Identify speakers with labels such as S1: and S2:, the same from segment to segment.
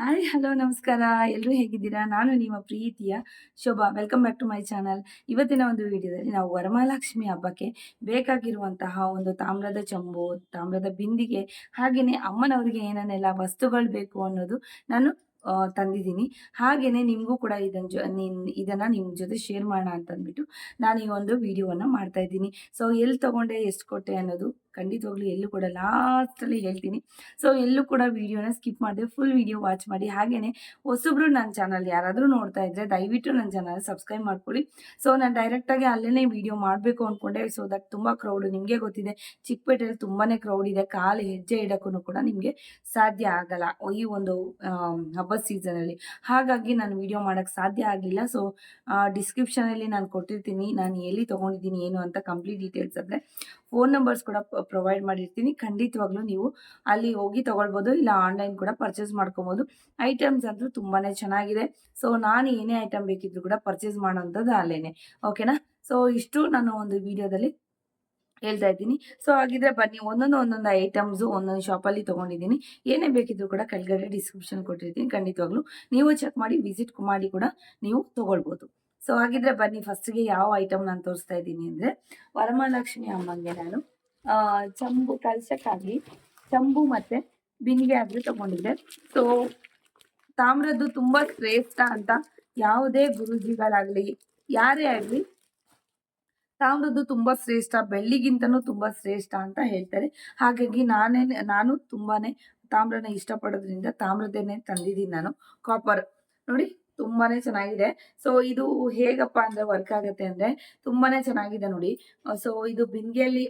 S1: Hi hello ನಮಸ್ಕಾರ. ಎಲ್ಲರೂ ಹೇಗಿದ್ದೀರಾ? ನಾನು ನಿಮ್ಮ ಪ್ರೀತಿಯ Shobha. Welcome back to my channel. ಇವತ್ತಿನ ಒಂದು ವಿಡಿಯೋದಲ್ಲಿ ನಾವು ವರಮಹಾಲಕ್ಷ್ಮಿ ಹಬ್ಬಕ್ಕೆ ಬೇಕಾಗಿರುವಂತಹ ಒಂದು ತಾಮ್ರದ ಚಂಬು, ತಾಮ್ರದ ಬಿಂದಿಗೆ, ಹಾಗೆಯೇ ಅಮ್ಮನವರಿಗೆ ಏನೇನೆಲ್ಲ ವಸ್ತುಗಳು ಬೇಕು ಅನ್ನೋದು ನಾನು ತಂದಿದ್ದೀನಿ. ಹಾಗೆಯೇ ನಿಮಗೂ ಕೂಡ ಇದನ್ನು ನಿಮ್ಮ ಜೊತೆ ಶೇರ್ ಮಾಡೋಣ ಅಂತ ಅಂದ್ಬಿಟ್ಟು ನಾನು ಈ ಒಂದು ವಿಡಿಯೋವನ್ನು ಮಾಡ್ತಾ ಇದ್ದೀನಿ. ಸೊ ಎಲ್ಲಿ ತಗೊಂಡೆ, ಎಷ್ಟು ಕೊಟ್ಟೆ ಅನ್ನೋದು ಖಂಡಿತವಾಗ್ಲೂ ಎಲ್ಲೂ ಕೂಡ ಲಾಸ್ಟಲ್ಲಿ ಹೇಳ್ತೀನಿ. ಸೊ ಎಲ್ಲೂ ಕೂಡ ವಿಡಿಯೋನ ಸ್ಕಿಪ್ ಮಾಡದೆ ಫುಲ್ ವಿಡಿಯೋ ವಾಚ್ ಮಾಡಿ. ಹಾಗೆಯೇ ಹೊಸಬ್ರು ನನ್ನ ಚಾನಲ್ ಯಾರಾದರೂ ನೋಡ್ತಾ ಇದ್ದರೆ ದಯವಿಟ್ಟು ನನ್ನ ಚಾನಲ್ ಸಬ್ಸ್ಕ್ರೈಬ್ ಮಾಡ್ಕೊಳ್ಳಿ. ಸೊ ನಾನು ಡೈರೆಕ್ಟಾಗಿ ಅಲ್ಲೇ ವಿಡಿಯೋ ಮಾಡಬೇಕು ಅಂದ್ಕೊಂಡೆ. ಸೊ ದಟ್ ತುಂಬ ಕ್ರೌಡ್, ನಿಮಗೆ ಗೊತ್ತಿದೆ ಚಿಕ್ಕಪೇಟೆಯಲ್ಲಿ ತುಂಬಾ ಕ್ರೌಡ್ ಇದೆ. ಕಾಲು ಹೆಜ್ಜೆ ಇಡೋಕ್ಕೂ ಕೂಡ ನಿಮಗೆ ಸಾಧ್ಯ ಆಗಲ್ಲ ಈ ಒಂದು ಹಬ್ಬದ ಸೀಸನಲ್ಲಿ. ಹಾಗಾಗಿ ನಾನು ವಿಡಿಯೋ ಮಾಡೋಕ್ಕೆ ಸಾಧ್ಯ ಆಗಲಿಲ್ಲ. ಸೊ ಡಿಸ್ಕ್ರಿಪ್ಷನಲ್ಲಿ ನಾನು ಕೊಟ್ಟಿರ್ತೀನಿ ನಾನು ಎಲ್ಲಿ ತೊಗೊಂಡಿದ್ದೀನಿ ಏನು ಅಂತ ಕಂಪ್ಲೀಟ್ ಡೀಟೇಲ್ಸ್. ಅಂದರೆ ಫೋನ್ ನಂಬರ್ಸ್ ಕೂಡ ಪ್ರೊವೈಡ್ ಮಾಡಿರ್ತೀನಿ. ಖಂಡಿತವಾಗ್ಲೂ ನೀವು ಅಲ್ಲಿ ಹೋಗಿ ತೊಗೊಳ್ಬೋದು, ಇಲ್ಲ ಆನ್ಲೈನ್ ಕೂಡ ಪರ್ಚೇಸ್ ಮಾಡ್ಕೊಬೋದು. ಐಟಮ್ಸ್ ಅಂತೂ ತುಂಬಾ ಚೆನ್ನಾಗಿದೆ. ಸೊ ನಾನು ಏನೇ ಐಟಮ್ ಬೇಕಿದ್ರು ಕೂಡ ಪರ್ಚೇಸ್ ಮಾಡೋಂಥದ್ದು ಅಲ್ಲೇನೆ. ಓಕೆನಾ? ಸೊ ಇಷ್ಟು ನಾನು ಒಂದು ವಿಡಿಯೋದಲ್ಲಿ ಹೇಳ್ತಾ ಇದ್ದೀನಿ. ಸೊ ಹಾಗಿದ್ರೆ ಬನ್ನಿ, ಒಂದೊಂದು ಐಟಮ್ಸು ಒಂದೊಂದು ಶಾಪಲ್ಲಿ ತೊಗೊಂಡಿದ್ದೀನಿ. ಏನೇ ಬೇಕಿದ್ರು ಕೂಡ ಕೆಳಗಡೆ ಡಿಸ್ಕ್ರಿಪ್ಷನ್ ಕೊಟ್ಟಿರ್ತೀನಿ. ಖಂಡಿತವಾಗ್ಲೂ ನೀವು ಚೆಕ್ ಮಾಡಿ ವಿಸಿಟ್ ಮಾಡಿ ಕೂಡ ನೀವು ತೊಗೊಳ್ಬೋದು. ಸೊ ಹಾಗಿದ್ರೆ ಬನ್ನಿ, ಫಸ್ಟ್ಗೆ ಯಾವ ಐಟಮ್ ನಾನು ತೋರಿಸ್ತಾ ಇದ್ದೀನಿ ಅಂದರೆ, ವರಮಹಾಲಕ್ಷ್ಮಿ ಅಮ್ಮಂಗೆ ನಾನು ಚಂಬು ಕಲಶಕ್ಕಾಗಿ ಚಂಬು ಮತ್ತು ಬಿಂದಿಗೆ ಆದರೂ ತೊಗೊಂಡಿದ್ದೆ. ಸೊ ತಾಮ್ರದ್ದು ತುಂಬ ಶ್ರೇಷ್ಠ ಅಂತ ಯಾವುದೇ ಗುರೂಜಿಗಳಾಗಲಿ ಯಾರೇ ಆಗಲಿ ತಾಮ್ರದ್ದು ತುಂಬ ಶ್ರೇಷ್ಠ, ಬೆಳ್ಳಿಗಿಂತನೂ ತುಂಬ ಶ್ರೇಷ್ಠ ಅಂತ ಹೇಳ್ತಾರೆ. ಹಾಗಾಗಿ ನಾನು ತುಂಬಾ ತಾಮ್ರನ ಇಷ್ಟಪಡೋದ್ರಿಂದ ತಾಮ್ರದ್ದೇನೆ ತಂದಿದ್ದೀನಿ ನಾನು. ಕಾಪರ್ ನೋಡಿ ತುಂಬಾ ಚೆನ್ನಾಗಿದೆ. ಸೊ ಇದು ಹೇಗಪ್ಪ ಅಂದರೆ ವರ್ಕ್ ಆಗುತ್ತೆ ಅಂದರೆ ತುಂಬಾ ಚೆನ್ನಾಗಿದೆ ನೋಡಿ. ಸೊ ಇದು ಬಿಂದಿಗೆಯಲ್ಲಿ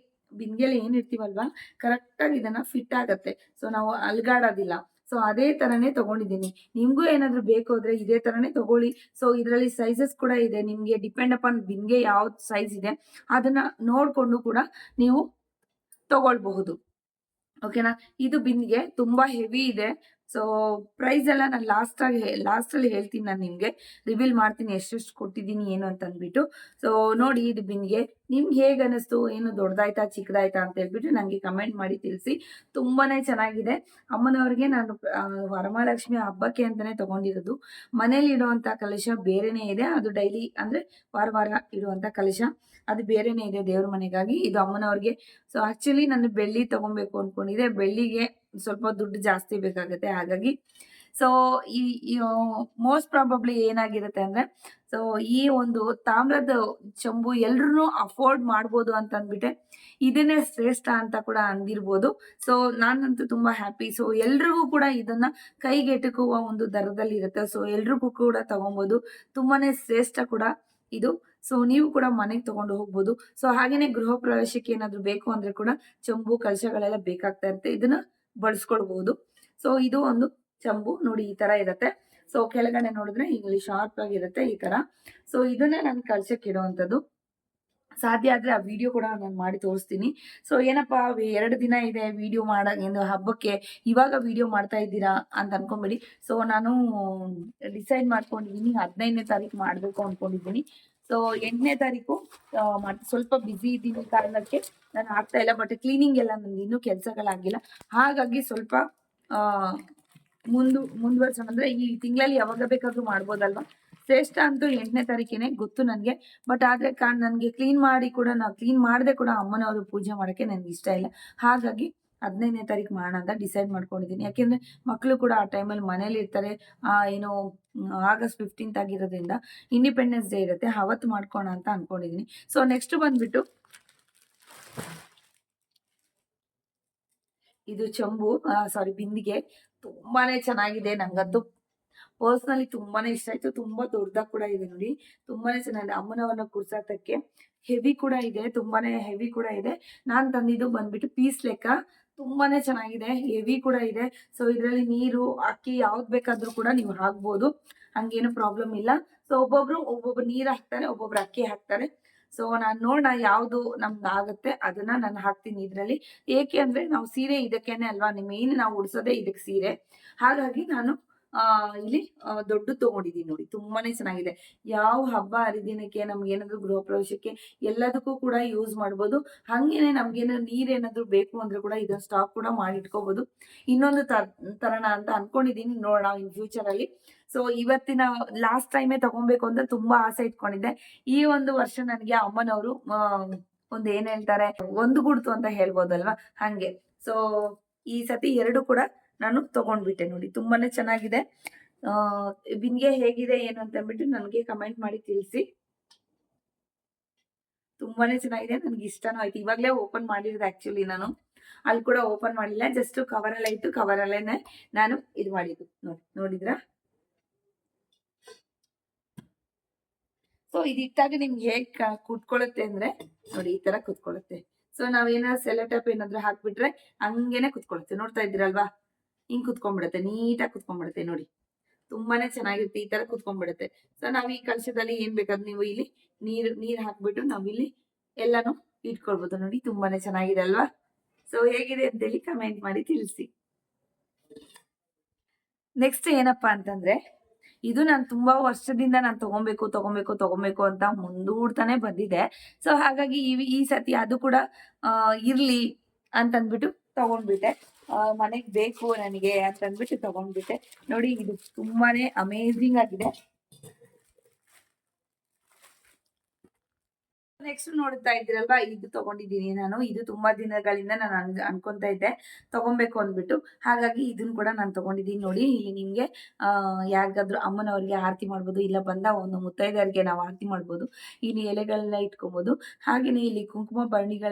S1: ಏನು ಇರ್ತೀವಲ್ವಾ, ಕರೆಕ್ಟಾಗಿ ಇದನ್ನು ಫಿಟ್ ಆಗುತ್ತೆ. ಸೊ ನಾವು ಅಲ್ಗಾಡೋದಿಲ್ಲ. ಸೊ ಅದೇ ಥರನೇ ತೊಗೊಂಡಿದ್ದೀನಿ. ನಿಮಗೂ ಏನಾದರೂ ಬೇಕು ಅಂದರೆ ಇದೇ ಥರನೇ ತೊಗೊಳ್ಳಿ. ಸೊ ಇದರಲ್ಲಿ ಸೈಜಸ್ ಕೂಡ ಇದೆ. ನಿಮಗೆ ಡಿಪೆಂಡ್ ಅಪಾನ್ ಬಿಂದಿಗೆ ಯಾವ್ದು ಸೈಜ್ ಇದೆ ಅದನ್ನು ನೋಡಿಕೊಂಡು ಕೂಡ ನೀವು ತೊಗೊಳ್ಬಹುದು. ಓಕೆನಾ? ಇದು ಬಿಂದಿಗೆ ತುಂಬ ಹೆವಿ ಇದೆ. ಸೊ ಪ್ರೈಸ್ ಎಲ್ಲ ನಾನು ಲಾಸ್ಟಲ್ಲಿ ಹೇಳ್ತೀನಿ. ನಾನು ನಿಮಗೆ ರಿವೀಲ್ ಮಾಡ್ತೀನಿ ಎಷ್ಟೆಷ್ಟು ಕೊಟ್ಟಿದ್ದೀನಿ ಏನು ಅಂತ ಅಂದ್ಬಿಟ್ಟು. ಸೊ ನೋಡಿ, ಇದು ಬಿಂದಿಗೆ ನಿಮ್ಗೆ ಹೇಗೆ ಅನ್ನಿಸ್ತು, ಏನು ದೊಡ್ಡದಾಯ್ತಾ ಚಿಕ್ಕದಾಯ್ತಾ ಅಂತ ಹೇಳ್ಬಿಟ್ಟು ನನಗೆ ಕಮೆಂಟ್ ಮಾಡಿ ತಿಳಿಸಿ. ತುಂಬಾ ಚೆನ್ನಾಗಿದೆ. ಅಮ್ಮನವ್ರಿಗೆ ನಾನು ವರಮಹಾಲಕ್ಷ್ಮಿ ಹಬ್ಬಕ್ಕೆ ಅಂತಲೇ ತೊಗೊಂಡಿರೋದು. ಮನೇಲಿ ಇಡುವಂಥ ಕಲಶ ಬೇರೆನೇ ಇದೆ. ಅದು ಡೈಲಿ ಅಂದರೆ ವಾರ ಇಡುವಂಥ ಕಲಶ ಅದು ಬೇರೆನೇ ಇದೆ ದೇವ್ರ ಮನೆಗಾಗಿ. ಇದು ಅಮ್ಮನವ್ರಿಗೆ. ಸೊ ಆ್ಯಕ್ಚುಲಿ ನಾನು ಬೆಳ್ಳಿ ತೊಗೊಬೇಕು ಅಂದ್ಕೊಂಡಿದ್ದೆ. ಬೆಳ್ಳಿಗೆ ಸ್ವಲ್ಪ ದುಡ್ಡು ಜಾಸ್ತಿ ಬೇಕಾಗುತ್ತೆ. ಹಾಗಾಗಿ ಸೊ ಈ ಮೋಸ್ಟ್ ಪ್ರಾಬಬ್ಲಿ ಏನಾಗಿರುತ್ತೆ ಅಂದರೆ, ಸೊ ಈ ಒಂದು ತಾಮ್ರದ ಚಂಬು ಎಲ್ರೂ ಅಫೋರ್ಡ್ ಮಾಡ್ಬೋದು ಅಂತ ಅಂದ್ಬಿಟ್ಟೆ ಇದನ್ನೇ ಶ್ರೇಷ್ಠ ಅಂತ ಕೂಡ ಅಂದಿರ್ಬೋದು. ಸೊ ನಾನಂತೂ ತುಂಬ ಹ್ಯಾಪಿ. ಸೊ ಎಲ್ರಿಗೂ ಕೂಡ ಇದನ್ನು ಕೈಗೆಟುಕುವ ಒಂದು ದರದಲ್ಲಿ ಇರುತ್ತೆ. ಸೊ ಎಲ್ರಿಗೂ ಕೂಡ ತಗೊಬೋದು. ತುಂಬಾ ಶ್ರೇಷ್ಠ ಕೂಡ ಇದು. ಸೊ ನೀವು ಕೂಡ ಮನೆಗೆ ತಗೊಂಡು ಹೋಗ್ಬೋದು. ಸೊ ಹಾಗೇನೆ ಗೃಹ ಪ್ರವೇಶಕ್ಕೆ ಏನಾದರೂ ಬೇಕು ಅಂದರೆ ಕೂಡ ಚಂಬು ಕಲಶಗಳೆಲ್ಲ ಬೇಕಾಗ್ತಾ ಇರುತ್ತೆ. ಇದನ್ನ ಬಳಸ್ಕೊಳ್ಬಹುದು. ಸೊ ಇದು ಒಂದು ಚಂಬು ನೋಡಿ ಈ ತರ ಇರುತ್ತೆ. ಸೊ ಕೆಳಗಡೆ ನೋಡಿದ್ರೆ ಇಲ್ಲಿ ಶಾರ್ಪ್ ಆಗಿರುತ್ತೆ ಈ ತರ. ಸೊ ಇದನ್ನೇ ನಾನು ಕಲಶಕ್ಕೆ ಇಡುವಂಥದ್ದು. ಸಾಧ್ಯ ಆದರೆ ಆ ವಿಡಿಯೋ ಕೂಡ ನಾನು ಮಾಡಿ ತೋರಿಸ್ತೀನಿ. ಸೊ ಏನಪ್ಪ 2 ದಿನ ಇದೆ ವಿಡಿಯೋ ಏನು ಹಬ್ಬಕ್ಕೆ ಇವಾಗ ವಿಡಿಯೋ ಮಾಡ್ತಾ ಇದ್ದೀರಾ ಅಂತ ಅನ್ಕೊಂಬೇಡಿ. ಸೊ ನಾನು ಡಿಸೈಡ್ ಮಾಡ್ಕೊಂಡಿದ್ದೀನಿ 15ನೇ ತಾರೀಕು ಮಾಡಬೇಕು ಅಂದ್ಕೊಂಡಿದ್ದೀನಿ. ಸೊ 8ನೇ ತಾರೀಕು ಸ್ವಲ್ಪ ಬ್ಯುಸಿ ಇದ್ದೀನಿ ಕಾರಣಕ್ಕೆ ನಾನು ಆಗ್ತಾ ಇಲ್ಲ. ಬಟ್ ಕ್ಲೀನಿಂಗ್ ಎಲ್ಲ ನಂದು ಇನ್ನೂ ಕೆಲಸಗಳಾಗಿಲ್ಲ. ಹಾಗಾಗಿ ಸ್ವಲ್ಪ ಮುಂದುವರ್ಸೋಣ. ಅಂದರೆ ಈ ತಿಂಗಳಲ್ಲಿ ಯಾವಾಗ ಬೇಕಾದರೂ ಮಾಡ್ಬೋದಲ್ವಾ. ಶ್ರೇಷ್ಠ ಅಂತೂ 8ನೇ ತಾರೀಕೇನೆ ಗೊತ್ತು ನನಗೆ. ಬಟ್ ಆದರೆ ನನಗೆ ಕ್ಲೀನ್ ಮಾಡದೆ ಕೂಡ ಅಮ್ಮನವರು ಪೂಜೆ ಮಾಡೋಕ್ಕೆ ನನಗೆ ಇಷ್ಟ ಇಲ್ಲ. ಹಾಗಾಗಿ 15ನೇ ತಾರೀಕು ಮಾಡೋಣ ಅಂತ ಡಿಸೈಡ್ ಮಾಡ್ಕೊಂಡಿದ್ದೀನಿ. ಯಾಕೆಂದರೆ ಮಕ್ಕಳು ಕೂಡ ಆ ಟೈಮಲ್ಲಿ ಮನೇಲಿ ಇರ್ತಾರೆ. ಏನು ಆಗಸ್ಟ್ 15th ಆಗಿರೋದ್ರಿಂದ ಇಂಡಿಪೆಂಡೆನ್ಸ್ ಡೇ ಇರುತ್ತೆ, ಅವತ್ತು ಮಾಡ್ಕೋಣ ಅಂತ ಅಂದ್ಕೊಂಡಿದ್ದೀನಿ. ಸೊ ನೆಕ್ಸ್ಟ್ ಬಂದ್ಬಿಟ್ಟು ಇದು ಚಂಬು ಬಿಂದಿಗೆ ತುಂಬಾನೇ ಚೆನ್ನಾಗಿದೆ. ನಂಗಂತೂ ಪರ್ಸ್ನಲಿ ತುಂಬಾನೇ ಇಷ್ಟ ಆಯ್ತು. ತುಂಬಾ ದೊಡ್ಡದಾಗಿ ಕೂಡ ಇದೆ ನೋಡಿ, ತುಂಬಾನೇ ಚೆನ್ನಾಗಿದೆ. ಅಮ್ಮನವನ್ನ ಕೂರ್ಸೋದಕ್ಕೆ ಹೆವಿ ಕೂಡ ಇದೆ, ತುಂಬಾನೇ ಹೆವಿ ಕೂಡ ಇದೆ. ನಾನು ತಂದಿದ್ದು ಬಂದ್ಬಿಟ್ಟು ಪೀಸ್ ಲೆಕ್ಕ. ತುಂಬಾನೇ ಚೆನ್ನಾಗಿದೆ, ಹೆವಿ ಕೂಡ ಇದೆ. ಸೊ ಇದರಲ್ಲಿ ನೀರು ಅಕ್ಕಿ ಯಾವ್ದು ಬೇಕಾದ್ರೂ ಕೂಡ ನೀವು ಹಾಕ್ಬೋದು, ಹಂಗೇನು ಪ್ರಾಬ್ಲಮ್ ಇಲ್ಲ. ಸೊ ಒಬ್ಬೊಬ್ರು ನೀರು ಹಾಕ್ತಾರೆ, ಒಬ್ಬೊಬ್ರು ಅಕ್ಕಿ ಹಾಕ್ತಾರೆ. ಸೊ ನಾನು ನೋಡೋಣ ಯಾವುದು ನಮ್ಗೆ ಆಗುತ್ತೆ ಅದನ್ನ ನಾನು ಹಾಕ್ತೀನಿ ಇದರಲ್ಲಿ. ಏಕೆ ಅಂದ್ರೆ ನಾವು ಸೀರೆ ಇದಕ್ಕೇನೆ ಅಲ್ವಾ, ಮೇನ್ ನಾವು ಉಡ್ಸೋದೇ ಇದಕ್ಕೆ ಸೀರೆ. ಹಾಗಾಗಿ ನಾನು ಇಲ್ಲಿ ದೊಡ್ಡ ತಗೊಂಡಿದೀನಿ ನೋಡಿ, ತುಂಬಾನೇ ಚೆನ್ನಾಗಿದೆ. ಯಾವ ಹಬ್ಬ ಹರಿದಿನಕ್ಕೆ ನಮ್ಗೆ ಏನಾದ್ರು ಗೃಹ ಪ್ರವೇಶಕ್ಕೆ ಎಲ್ಲದಕ್ಕೂ ಕೂಡ ಯೂಸ್ ಮಾಡ್ಬೋದು. ಹಂಗೇನೆ ನಮ್ಗೇನಾದ್ರು ನೀರೇನಾದ್ರು ಬೇಕು ಅಂದ್ರೆ ಕೂಡ ಇದನ್ನ ಸ್ಟಾಕ್ ಕೂಡ ಮಾಡಿ ಇಟ್ಕೋಬಹುದು. ಇನ್ನೊಂದು ತರಣ ಅಂತ ಅನ್ಕೊಂಡಿದೀನಿ, ನೋಡೋಣ ಇನ್ ಫ್ಯೂಚರ್ ಅಲ್ಲಿ. ಸೊ ಇವತ್ತಿನ ಲಾಸ್ಟ್ ಟೈಮೇ ತಗೊಬೇಕು ಅಂತ ತುಂಬಾ ಆಸೆ ಇಟ್ಕೊಂಡಿದ್ದೆ. ಈ ಒಂದು ವರ್ಷ ನನಗೆ ಅಮ್ಮನವರು ಒಂದ್ ಏನ್ ಹೇಳ್ತಾರೆ, ಒಂದು ಗುಡ್ತು ಅಂತ ಹೇಳ್ಬೋದಲ್ವಾ, ಹಂಗೆ. ಸೊ ಈ ಸತಿ ಎರಡು ಕೂಡ ನಾನು ತಗೊಂಡ್ಬಿಟ್ಟೆ ನೋಡಿ, ತುಂಬಾನೇ ಚೆನ್ನಾಗಿದೆ. ನಿಮ್ಗೆ ಹೇಗಿದೆ ಏನು ಅಂತ ಅಂದ್ಬಿಟ್ಟು ನನಗೆ ಕಮೆಂಟ್ ಮಾಡಿ ತಿಳಿಸಿ. ತುಂಬಾನೇ ಚೆನ್ನಾಗಿದೆ, ನನ್ಗೆ ಇಷ್ಟನೂ ಆಯ್ತು. ಇವಾಗ್ಲೇ ಓಪನ್ ಮಾಡಿರೋದು ಆಕ್ಚುಲಿ, ನಾನು ಅಲ್ಲಿ ಕೂಡ ಓಪನ್ ಮಾಡಿಲ್ಲ, ಜಸ್ಟ್ ಕವರ್ ಎಲ್ಲ ಇತ್ತು, ಕವರ್ ಅಲ್ಲೇನೆ ನಾನು ಇದು ಮಾಡಿದ್ದು. ನೋಡಿದ್ರ? ಸೊ ಇದಿಟ್ಟಾಗ ನಿಮ್ಗೆ ಹೇಗ್ ಕುತ್ಕೊಳ್ಳುತ್ತೆ ಅಂದ್ರೆ ನೋಡಿ, ಈ ತರ ಕುತ್ಕೊಳ್ಳುತ್ತೆ. ಸೊ ನಾವೇನಾದ್ರು ಸೆಲೋಟೇಪ್ ಏನಾದ್ರು ಹಾಕ್ಬಿಟ್ರೆ ಹಂಗೇನೆ ಕುತ್ಕೊಳ್ಳುತ್ತೆ. ನೋಡ್ತಾ ಇದ್ದೀರಲ್ವಾ, ಹಿಂಗ್ ಕುತ್ಕೊಂಡ್ಬಿಡುತ್ತೆ, ನೀಟಾಗಿ ಕುತ್ಕೊಂಡ್ಬಿಡುತ್ತೆ ನೋಡಿ. ತುಂಬಾನೇ ಚೆನ್ನಾಗಿರುತ್ತೆ, ಈ ತರ ಕುತ್ಕೊಂಡ್ಬಿಡುತ್ತೆ. ಸೊ ನಾವ್ ಈ ಕಲಶದಲ್ಲಿ ಏನ್ ಬೇಕಾದ್ರು ನೀವು ಇಲ್ಲಿ ನೀರ್ ಹಾಕ್ಬಿಟ್ಟು ನಾವಿಲ್ಲಿ ಎಲ್ಲಾನು ಇಟ್ಕೊಳ್ಬಹುದು ನೋಡಿ. ತುಂಬಾನೇ ಚೆನ್ನಾಗಿದೆ ಅಲ್ವಾ? ಸೊ ಹೇಗಿದೆ ಅಂತೇಳಿ ಕಮೆಂಟ್ ಮಾಡಿ ತಿಳಿಸಿ. ನೆಕ್ಸ್ಟ್ ಏನಪ್ಪಾ ಅಂತಂದ್ರೆ, ಇದು ನಾನು ತುಂಬಾ ವರ್ಷದಿಂದ ನಾನು ತಗೊಬೇಕು ಅಂತ ಮುಂದೂಡ್ತಾನೆ ಬಂದಿದೆ. ಸೊ ಹಾಗಾಗಿ ಈ ಸತಿ ಅದು ಕೂಡ ಇರ್ಲಿ ಅಂತಂದ್ಬಿಟ್ಟು ತಗೊಂಡ್ಬಿಟ್ಟೆ. ಮನೆಗ್ ಬೇಕು ನನಗೆ ಅಂತಂದ್ಬಿಟ್ಟು ತಗೊಂಡ್ಬಿಟ್ಟೆ ನೋಡಿ. ಇದು ತುಂಬಾನೇ ಅಮೇಝಿಂಗ್ ಆಗಿದೆ. ನೆಕ್ಸ್ಟ್ ನೋಡ್ತಾ ಇದ್ದೀರಲ್ವಾ, ಇದು ತಗೊಂಡಿದ್ದೀನಿ ನಾನು. ಇದು ತುಂಬಾ ದಿನಗಳಿಂದ ನಾನು ಅನ್ಕೊಂತ ಇದ್ದೆ ತಗೊಬೇಕು ಅಂದ್ಬಿಟ್ಟು, ಹಾಗಾಗಿ ಇದನ್ನ ಕೂಡ ನಾನು ತಗೊಂಡಿದ್ದೀನಿ ನೋಡಿ. ಇಲ್ಲಿ ನಿಮ್ಗೆ ಯಾರಿಗಾದ್ರೂ ಅಮ್ಮನವ್ರಿಗೆ ಆರತಿ ಮಾಡ್ಬೋದು, ಇಲ್ಲ ಬಂದ ಒಂದು ಮುತ್ತೈದೆಯರಿಗೆ ನಾವು ಆರತಿ ಮಾಡ್ಬೋದು. ಇಲ್ಲಿ ಎಲೆಗಳನ್ನ ಇಟ್ಕೊಬೋದು. ಹಾಗೇನೆ ಇಲ್ಲಿ ಕುಂಕುಮ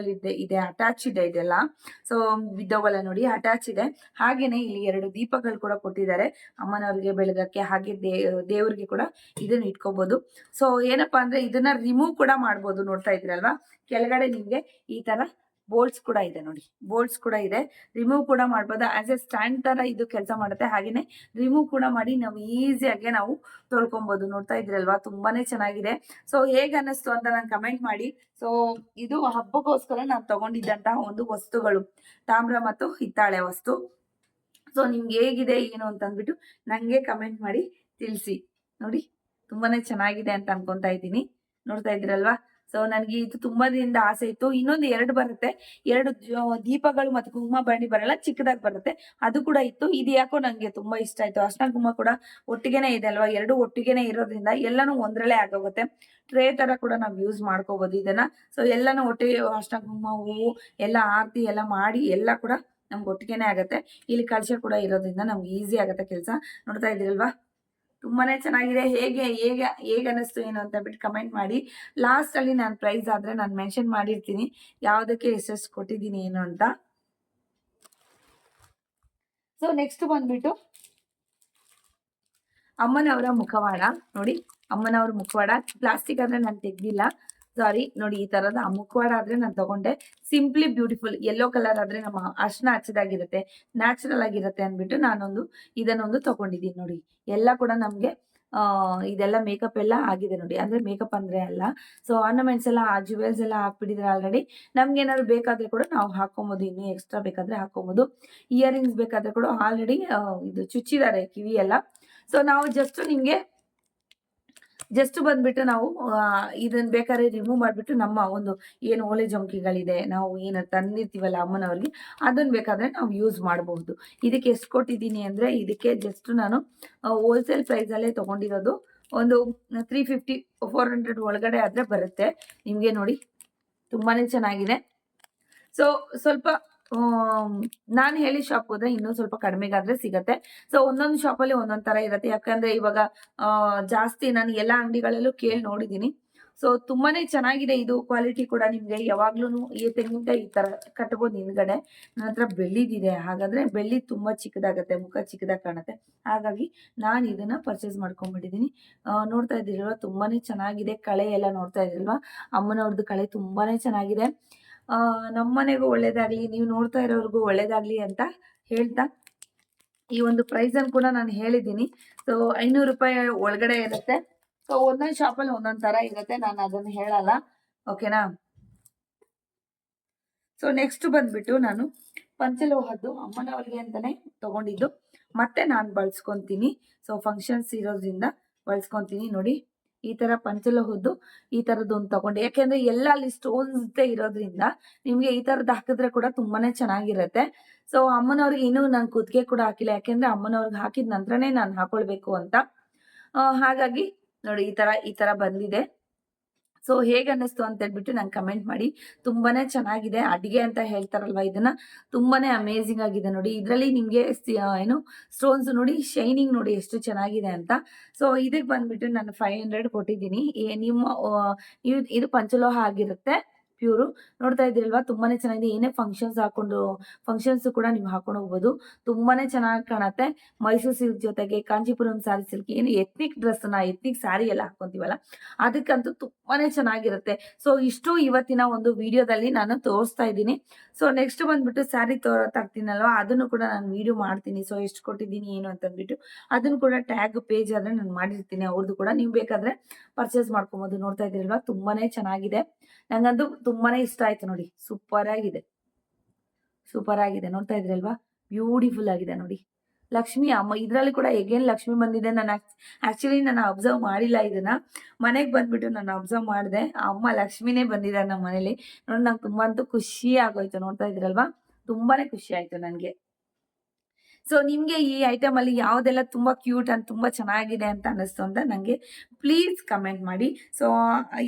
S1: ಇದೆ ಅಟ್ಯಾಚ್ ಇದೆ ಇದೆಲ್ಲ. ಸೊ ಬಿದ್ದೋಗಲ್ಲ ನೋಡಿ, ಅಟ್ಯಾಚ್ ಇದೆ. ಹಾಗೇನೆ ಇಲ್ಲಿ 2 ದೀಪಗಳು ಕೂಡ ಕೊಟ್ಟಿದ್ದಾರೆ ಅಮ್ಮನವ್ರಿಗೆ ಬೆಳಗಕ್ಕೆ, ಹಾಗೆ ದೇವ್ರಿಗೆ ಕೂಡ ಇದನ್ನ ಇಟ್ಕೋಬಹುದು. ಸೊ ಏನಪ್ಪಾ ಅಂದ್ರೆ ಇದನ್ನ ರಿಮೂವ್ ಕೂಡ ಮಾಡ್ಬೋದು. ನೋಡ್ತಾ ಇದ್ರಲ್ವಾ, ಕೆಳಗಡೆ ನಿಮ್ಗೆ ಈ ತರ ಬೋಲ್ಟ್ಸ್ ಕೂಡ ಇದೆ ನೋಡಿ, ಬೋಲ್ಟ್ಸ್ ಕೂಡ ಇದೆ. ರಿಮೂವ್ ಕೂಡ ಮಾಡ್ಬೋದು. ಆಸ್ ಎ ಸ್ಟ್ಯಾಂಡ್ ತರ ಇದು ಕೆಲಸ ಮಾಡುತ್ತೆ. ಹಾಗೇನೆ ರಿಮೂವ್ ಕೂಡ ಮಾಡಿ ನಾವು ಈಸಿಯಾಗಿ ನಾವು ತೊಳ್ಕೊಬಹುದು. ನೋಡ್ತಾ ಇದ್ರಲ್ವಾ, ತುಂಬಾನೇ ಚೆನ್ನಾಗಿದೆ. ಸೊ ಹೇಗ್ ಅನ್ನಿಸ್ತು ಅಂತ ನಾನು ಕಮೆಂಟ್ ಮಾಡಿ. ಸೊ ಇದು ಹಬ್ಬಕ್ಕೋಸ್ಕರ ನಾವು ತಗೊಂಡಿದ್ದಂತಹ ಒಂದು ವಸ್ತುಗಳು, ತಾಮ್ರ ಮತ್ತು ಹಿತ್ತಾಳೆ ವಸ್ತು. ಸೊ ನಿಮ್ಗೆ ಹೇಗಿದೆ ಏನು ಅಂತ ಅಂದ್ಬಿಟ್ಟು ನಂಗೆ ಕಮೆಂಟ್ ಮಾಡಿ ತಿಳಿಸಿ ನೋಡಿ. ತುಂಬಾನೇ ಚೆನ್ನಾಗಿದೆ ಅಂತ ಅನ್ಕೊಂತ ಇದ್ದೀನಿ. ನೋಡ್ತಾ ಇದ್ರಲ್ವಾ. ಸೊ ನನಗೆ ಇದು ತುಂಬಾ ದಿನದಿಂದ ಆಸೆ ಇತ್ತು. ಇನ್ನೊಂದು 2 ಬರುತ್ತೆ, 2 ದೀಪಗಳು ಮತ್ತೆ ಕುಂಕುಮ ಬರಣಿ ಬರಲ್ಲ, ಚಿಕ್ಕದಾಗಿ ಬರುತ್ತೆ, ಅದು ಕೂಡ ಇತ್ತು. ಇದು ಯಾಕೋ ನಂಗೆ ತುಂಬಾ ಇಷ್ಟ ಆಯ್ತು. ಅರ್ಶಿನ ಕುಂಕುಮ ಕೂಡ ಒಟ್ಟಿಗೆನೆ ಇದೆ ಅಲ್ವಾ, 2 ಒಟ್ಟಿಗೆನೆ ಇರೋದ್ರಿಂದ ಎಲ್ಲಾನು ಒಂದ್ರಲ್ಲೇ ಆಗೋಗುತ್ತೆ. ಟ್ರೇ ತರ ಕೂಡ ನಾವು ಯೂಸ್ ಮಾಡ್ಕೋಬಹುದು ಇದನ್ನ. ಸೊ ಎಲ್ಲಾನು ಒಟ್ಟಿಗೆ ಅರ್ಶಿನ ಕುಂಕುಮ, ಹೂವು ಎಲ್ಲ ಆರತಿ ಎಲ್ಲ ಮಾಡಿ ಎಲ್ಲ ಕೂಡ ನಮ್ಗೆ ಒಟ್ಟಿಗೆನೆ ಆಗತ್ತೆ. ಇಲ್ಲಿ ಕಳಶ ಕೂಡ ಇರೋದ್ರಿಂದ ನಮ್ಗೆ ಈಸಿ ಆಗತ್ತೆ ಕೆಲಸ. ನೋಡ್ತಾ ಇದ್ದೀರಲ್ವಾ, ತುಂಬಾನೇ ಚೆನ್ನಾಗಿದೆ. ಹೇಗೆ ಅನ್ನಿಸ್ತು ಏನು ಅಂತ ಬಿಟ್ಟು ಕಮೆಂಟ್ ಮಾಡಿ. ಲಾಸ್ಟ್ ಅಲ್ಲಿ ನಾನು ಪ್ರೈಸ್ ಆದ್ರೆ ನಾನು ಮೆನ್ಷನ್ ಮಾಡಿರ್ತೀನಿ ಯಾವ್ದಕ್ಕೆ ಎಷ್ಟೆಷ್ಟು ಕೊಟ್ಟಿದ್ದೀನಿ ಏನು ಅಂತ. ಸೊ ನೆಕ್ಸ್ಟ್ ಬಂದ್ಬಿಟ್ಟು ಅಮ್ಮನವರ ಮುಖವಾಡ ನೋಡಿ. ಅಮ್ಮನವರ ಮುಖವಾಡ ಪ್ಲಾಸ್ಟಿಕ್ ಆದ್ರೆ ನಾನು ತೆಗ್ದಿಲ್ಲ, ಸಾರಿ. ನೋಡಿ, ಈ ತರದ ಮುಖವಾಡ ಆದ್ರೆ ನಾನು ತಗೊಂಡೆ. ಸಿಂಪ್ಲಿ ಬ್ಯೂಟಿಫುಲ್ ಯೆಲ್ಲೋ ಕಲರ್ ಆದ್ರೆ ನಮ್ಮ ಅರ್ಶನ ಹಚ್ಚದಾಗಿರುತ್ತೆ, ನ್ಯಾಚುರಲ್ ಆಗಿರುತ್ತೆ ಅಂದ್ಬಿಟ್ಟು ನಾನೊಂದು ಇದನ್ನೊಂದು ತಗೊಂಡಿದ್ದೀನಿ ನೋಡಿ. ಎಲ್ಲ ಕೂಡ ನಮ್ಗೆ ಇದೆಲ್ಲ ಮೇಕಪ್ ಎಲ್ಲ ಆಗಿದೆ ನೋಡಿ. ಅಂದ್ರೆ ಮೇಕಪ್ ಅಂದ್ರೆ ಅಲ್ಲ, ಸೊ ಆರ್ನಮೆಂಟ್ಸ್ ಎಲ್ಲ ಜುವೆಲ್ಸ್ ಎಲ್ಲ ಹಾಕ್ಬಿಟ್ಟಿದ್ರೆ ಆಲ್ರೆಡಿ. ನಮ್ಗೆ ಏನಾದ್ರು ಬೇಕಾದ್ರೆ ಕೂಡ ನಾವು ಹಾಕೊಬಹುದು, ಇನ್ನು ಎಕ್ಸ್ಟ್ರಾ ಬೇಕಾದ್ರೆ ಹಾಕೊಬಹುದು. ಇಯರಿಂಗ್ಸ್ ಬೇಕಾದ್ರೆ ಕೂಡ ಆಲ್ರೆಡಿ ಇದು ಚುಚ್ಚಿದ್ದಾರೆ ಕಿವಿ ಎಲ್ಲ. ಸೊ ನಾವು ಜಸ್ಟ್ ಬಂದ್ಬಿಟ್ಟು ನಾವು ಇದನ್ನ ಬೇಕಾದ್ರೆ ರಿಮೂವ್ ಮಾಡ್ಬಿಟ್ಟು ನಮ್ಮ ಒಂದು ಏನು ಓಲೆ ಜಂಕಿಗಳಿದೆ, ನಾವು ಏನು ತಂದಿರ್ತೀವಲ್ಲ ಅಮ್ಮನವ್ರಿಗೆ, ಅದನ್ನ ಬೇಕಾದ್ರೆ ನಾವು ಯೂಸ್ ಮಾಡಬಹುದು. ಇದಕ್ಕೆ ಎಷ್ಟು ಕೊಟ್ಟಿದ್ದೀನಿ ಅಂದ್ರೆ, ಇದಕ್ಕೆ ಜಸ್ಟ್ ನಾನು ಹೋಲ್ಸೇಲ್ ಪ್ರೈಸ್ ಅಲ್ಲೇ ತಗೊಂಡಿರೋದು. ಒಂದು 350 400 ಒಳಗಡೆ ಆದ್ರೆ ಬರುತ್ತೆ ನಿಮ್ಗೆ ನೋಡಿ. ತುಂಬಾನೇ ಚೆನ್ನಾಗಿದೆ. ಸೊ ಸ್ವಲ್ಪ ನಾನು ಹೇಳಿ ಶಾಪ್ ಹೋದ್ರೆ ಇನ್ನೂ ಸ್ವಲ್ಪ ಕಡಿಮೆಗಾದ್ರೆ ಸಿಗತ್ತೆ. ಸೊ ಒಂದೊಂದು ಶಾಪಲ್ಲಿ ಒಂದೊಂದ್ ತರ ಇರುತ್ತೆ. ಯಾಕಂದ್ರೆ ಇವಾಗ ಜಾಸ್ತಿ ನಾನು ಎಲ್ಲಾ ಅಂಗಡಿಗಳಲ್ಲೂ ಕೇಳಿ ನೋಡಿದೀನಿ. ಸೊ ತುಂಬಾನೇ ಚೆನ್ನಾಗಿದೆ ಇದು. ಕ್ವಾಲಿಟಿ ಕೂಡ ನಿಮ್ಗೆ ಯಾವಾಗ್ಲೂ ಈ ತೆಂಗಿನಕಾಯಿ ಈ ತರ ಕಟ್ಬೋದು ಹಿಂದ್ಗಡೆ. ನನ್ನ ಹತ್ರ ಬೆಳ್ಳಿದಿದೆ, ಹಾಗಾದ್ರೆ ಬೆಳ್ಳಿ ತುಂಬಾ ಚಿಕ್ಕದಾಗತ್ತೆ, ಮುಖ ಚಿಕ್ಕದಾಗಿ ಕಾಣುತ್ತೆ. ಹಾಗಾಗಿ ನಾನು ಇದನ್ನ ಪರ್ಚೇಸ್ ಮಾಡ್ಕೊಂಡ್ಬಿಟ್ಟಿದೀನಿ. ನೋಡ್ತಾ ಇದ್ದೀರಲ್ವಾ, ತುಂಬಾನೇ ಚೆನ್ನಾಗಿದೆ. ಕಳೆ ಎಲ್ಲ ನೋಡ್ತಾ ಇದ್ದೀರಲ್ವಾ, ಅಮ್ಮನವ್ರದ್ದು ಕಳೆ ತುಂಬಾನೇ ಚೆನ್ನಾಗಿದೆ. ನಮ್ಮನೆಗೂ ಒಳ್ಳೇದಾಗ್ಲಿ, ನೀವು ನೋಡ್ತಾ ಇರೋರ್ಗೂ ಒಳ್ಳೇದಾಗ್ಲಿ ಅಂತ ಹೇಳ್ತಾ ಈ ಒಂದು ಪ್ರೈಸ್ ಅನ್ನು ಕೂಡ ನಾನು ಹೇಳಿದ್ದೀನಿ. ಸೊ 500 ರೂಪಾಯಿ ಒಳಗಡೆ ಇರುತ್ತೆ. ಸೊ ಒಂದೊಂದು ಶಾಪಲ್ಲಿ ಒಂದೊಂದ್ ತರ ಇರುತ್ತೆ, ನಾನು ಅದನ್ನ ಹೇಳಲ್ಲ, ಓಕೆನಾ. ಸೊ ನೆಕ್ಸ್ಟ್ ಬಂದ್ಬಿಟ್ಟು ನಾನು ಪಂಚಲೋಹದ್ದು ಅಮ್ಮನವ್ರಿಗೆ ಅಂತಾನೆ ತಗೊಂಡಿದ್ದು ಮತ್ತೆ ನಾನು ಬಳಸ್ಕೊತೀನಿ. ಸೊ ಫಂಕ್ಷನ್ಸ್ ಇರೋದ್ರಿಂದ ಬಳಸ್ಕೊತೀನಿ. ನೋಡಿ ಈ ತರ ಪಂಚಲೋಹದ್ದು ಈ ತರದೊಂದು ತಗೊಂಡೆ, ಯಾಕೆಂದ್ರೆ ಎಲ್ಲ ಅಲ್ಲಿ ಸ್ಟೋನ್ಸ್ ಇರೋದ್ರಿಂದ ನಿಮ್ಗೆ ಈ ತರದ್ ಹಾಕಿದ್ರೆ ಕೂಡ ತುಂಬಾನೇ ಚೆನ್ನಾಗಿರತ್ತೆ. ಸೊ ಅಮ್ಮನವ್ರಿಗೆ ಇನ್ನೂ ನಾನು ಕುತ್ತಿಗೆ ಕೂಡ ಹಾಕಿಲ್ಲ, ಯಾಕೆಂದ್ರೆ ಅಮ್ಮನವ್ರಿಗೆ ಹಾಕಿದ ನಂತರನೇ ನಾನು ಹಾಕೊಳ್ಬೇಕು ಅಂತ. ಹಾಗಾಗಿ ನೋಡಿ ಈ ತರ ಬಂದಿದೆ. ಸೊ ಹೇಗೆ ಅನ್ನಿಸ್ತು ಅಂತ ಹೇಳ್ಬಿಟ್ಟು ನಂಗೆ ಕಮೆಂಟ್ ಮಾಡಿ. ತುಂಬಾನೇ ಚೆನ್ನಾಗಿದೆ ಅಡಿಗೆ ಅಂತ ಹೇಳ್ತಾರಲ್ವಾ, ಇದನ್ನ ತುಂಬಾನೇ ಅಮೇಝಿಂಗ್ ಆಗಿದೆ. ನೋಡಿ ಇದರಲ್ಲಿ ನಿಮ್ಗೆ ಏನು ಸ್ಟೋನ್ಸ್ ನೋಡಿ, ಶೈನಿಂಗ್ ನೋಡಿ ಎಷ್ಟು ಚೆನ್ನಾಗಿದೆ ಅಂತ. ಸೊ ಇದಕ್ಕೆ ಬಂದ್ಬಿಟ್ಟು ನಾನು 500 ಕೊಟ್ಟಿದ್ದೀನಿ. ನಿಮ್ಮ ಇದು ಪಂಚಲೋಹ ಆಗಿರುತ್ತೆ, ಪ್ಯೂರು. ನೋಡ್ತಾ ಇದ್ದೀರಲ್ವಾ, ತುಂಬಾನೇ ಚೆನ್ನಾಗಿದೆ. ಏನೇ ಫಂಕ್ಷನ್ಸ್ ಕೂಡ ನೀವು ಹಾಕೊಂಡು ಹೋಗ್ಬೋದು. ತುಂಬಾನೇ ಚೆನ್ನಾಗಿ ಕಾಣತ್ತೆ. ಮೈಸೂರು ಸಿಲ್ಕ್ ಜೊತೆಗೆ ಕಾಂಚೀಪುರಂ ಸಾರಿ ಸಿಲ್ಕ್, ಏನು ಎತ್ನಿಕ್ ಎತ್ನಿಕ್ ಸ್ಯಾರಿ ಎಲ್ಲ ಹಾಕೊಂತೀವಲ್ಲ, ಅದಕ್ಕಂತೂ ತುಂಬಾನೇ ಚೆನ್ನಾಗಿರುತ್ತೆ. ಸೊ ಇಷ್ಟು ಇವತ್ತಿನ ಒಂದು ವಿಡಿಯೋದಲ್ಲಿ ನಾನು ತೋರಿಸ್ತಾ ಇದ್ದೀನಿ. ಸೊ ನೆಕ್ಸ್ಟ್ ಬಂದ್ಬಿಟ್ಟು ಸ್ಯಾರಿ ತರ್ತೀನಲ್ವಾ, ಅದನ್ನು ಕೂಡ ನಾನು ವಿಡಿಯೋ ಮಾಡ್ತೀನಿ. ಸೊ ಎಷ್ಟು ಕೊಟ್ಟಿದ್ದೀನಿ ಏನು ಅಂತಂದ್ಬಿಟ್ಟು ಅದನ್ನು ಕೂಡ ಟ್ಯಾಗ್ ಪೇಜ್ ಆದ್ರೆ ನಾನು ಮಾಡಿರ್ತೀನಿ, ಅವ್ರದ್ದು ಕೂಡ ನೀವು ಬೇಕಾದ್ರೆ ಪರ್ಚೇಸ್ ಮಾಡ್ಕೊಬೋದು. ನೋಡ್ತಾ ಇದ್ದೀರಲ್ವಾ, ತುಂಬಾನೇ ಚೆನ್ನಾಗಿದೆ. ನಂಗಂತೂ ತುಂಬಾನೇ ಇಷ್ಟ ಆಯ್ತು. ನೋಡಿ ಸೂಪರ್ ಆಗಿದೆ, ಸೂಪರ್ ಆಗಿದೆ. ನೋಡ್ತಾ ಇದ್ರಲ್ವಾ, ಬ್ಯೂಟಿಫುಲ್ ಆಗಿದೆ ನೋಡಿ. ಲಕ್ಷ್ಮಿ ಅಮ್ಮ ಇದ್ರಲ್ಲಿ ಕೂಡ ಎಗೇನ್ ಲಕ್ಷ್ಮಿ ಬಂದಿದೆ. ನಾನು ಆಕ್ಚುಲಿ ನಾನು ಅಬ್ಸರ್ವ್ ಮಾಡಿಲ್ಲ ಇದನ್ನ, ಮನೆಗೆ ಬಂದ್ಬಿಟ್ಟು ನಾನು ಅಬ್ಸರ್ವ್ ಮಾಡಿದೆ. ಅಮ್ಮ ಲಕ್ಷ್ಮಿನೇ ಬಂದಿದ್ದಾರೆ ನಮ್ಮ ಮನೇಲಿ. ನೋಡಿ ನಂಗೆ ತುಂಬಾ ಅಂತೂ ಖುಷಿ ಆಗೋಯ್ತು. ನೋಡ್ತಾ ಇದ್ರಲ್ವಾ, ತುಂಬಾನೇ ಖುಷಿ ಆಯ್ತು ನನಗೆ. ಸೊ ನಿಮ್ಗೆ ಈ ಐಟಮ್ ಅಲ್ಲಿ ಯಾವ್ದೆಲ್ಲ ತುಂಬಾ ಕ್ಯೂಟ್ ಅಂಡ್ ತುಂಬಾ ಚೆನ್ನಾಗಿದೆ ಅಂತ ಅನಿಸ್ತು ಅಂತ ನಂಗೆ ಪ್ಲೀಸ್ ಕಮೆಂಟ್ ಮಾಡಿ. ಸೊ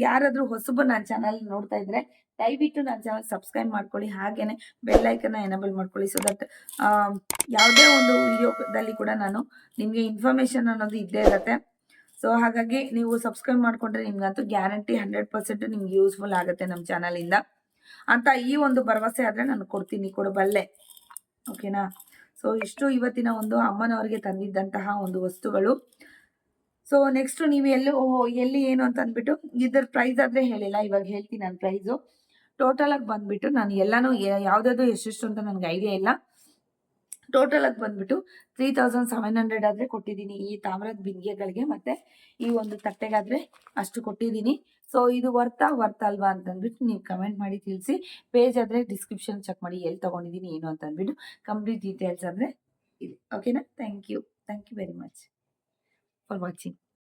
S1: ಯಾರಾದ್ರೂ ಹೊಸಬರು ನನ್ನ ಚಾನಲ್ ನೋಡ್ತಾ ಇದ್ರೆ ದಯವಿಟ್ಟು ನನ್ನ ಚಾನಲ್ ಸಬ್ಸ್ಕ್ರೈಬ್ ಮಾಡ್ಕೊಳ್ಳಿ, ಹಾಗೇನೆ ಬೆಲ್ ಐಕನ್ನ ಎನೇಬಲ್ ಮಾಡ್ಕೊಳ್ಳಿ. ಸೊ ದಟ್ ಯಾವುದೇ ಒಂದು ವಿಡಿಯೋದಲ್ಲಿ ಕೂಡ ನಾನು ನಿಮಗೆ ಇನ್ಫಾರ್ಮೇಶನ್ ಅನ್ನೋದು ಇದ್ದೇ ಇರುತ್ತೆ. ಸೊ ಹಾಗಾಗಿ ನೀವು ಸಬ್ಸ್ಕ್ರೈಬ್ ಮಾಡ್ಕೊಂಡ್ರೆ ನಿಮ್ಗಂತೂ ಗ್ಯಾರಂಟಿ 100% ನಿಮ್ಗೆ ಯೂಸ್ಫುಲ್ ಆಗುತ್ತೆ ನಮ್ಮ ಚಾನಲಿಂದ ಅಂತ ಈ ಒಂದು ಭರವಸೆ ಆದ್ರೆ ನಾನು ಕೊಡಬಲ್ಲೆ. ಓಕೆನಾ? ಸೊ ಇಷ್ಟು ಇವತ್ತಿನ ಒಂದು ಅಮ್ಮನವರಿಗೆ ತಂದಿದ್ದಂತಹ ಒಂದು ವಸ್ತುಗಳು. ಸೊ ನೆಕ್ಸ್ಟ್ ನೀವು ಎಲ್ಲಿ ಏನು ಅಂತ ಅಂದ್ಬಿಟ್ಟು ಇದ್ರ ಪ್ರೈಸ್ ಆದ್ರೆ ಹೇಳಿಲ್ಲ, ಇವಾಗ ಹೇಳ್ತೀನಿ ನಾನು ಪ್ರೈಸು. ಟೋಟಲ್ ಆಗಿ ಬಂದ್ಬಿಟ್ಟು ನಾನು ಎಲ್ಲಾನು ಯಾವ್ದಾದ್ರು ಎಷ್ಟೆಷ್ಟು ಅಂತ ನನಗೆ ಐಡಿಯಾ ಇಲ್ಲ. ಟೋಟಲ್ ಆಗಿ ಬಂದ್ಬಿಟ್ಟು 3700 ಆದ್ರೆ ಕೊಟ್ಟಿದ್ದೀನಿ ಈ ತಾಮ್ರದ ಬಿಂದಿಗೆಗಳಿಗೆ, ಮತ್ತೆ ಈ ಒಂದು ತಟ್ಟೆಗಾದ್ರೆ ಅಷ್ಟು ಕೊಟ್ಟಿದ್ದೀನಿ. ಸೊ ಇದು ವರ್ತ್ ಅಲ್ವಾ ಅಂತಂದ್ಬಿಟ್ಟು ನೀವು ಕಮೆಂಟ್ ಮಾಡಿ ತಿಳಿಸಿ. ಪೇಜ್ ಆದ್ರೆ ಡಿಸ್ಕ್ರಿಪ್ಷನ್ ಚೆಕ್ ಮಾಡಿ ಎಲ್ಲಿ ತಗೊಂಡಿದ್ದೀನಿ ಏನು ಅಂತ ಅಂದ್ಬಿಟ್ಟು ಕಂಪ್ಲೀಟ್ ಡೀಟೇಲ್ಸ್ ಆದ್ರೆ ಇದೆ. ಓಕೆನಾ? Thank you very much for watching.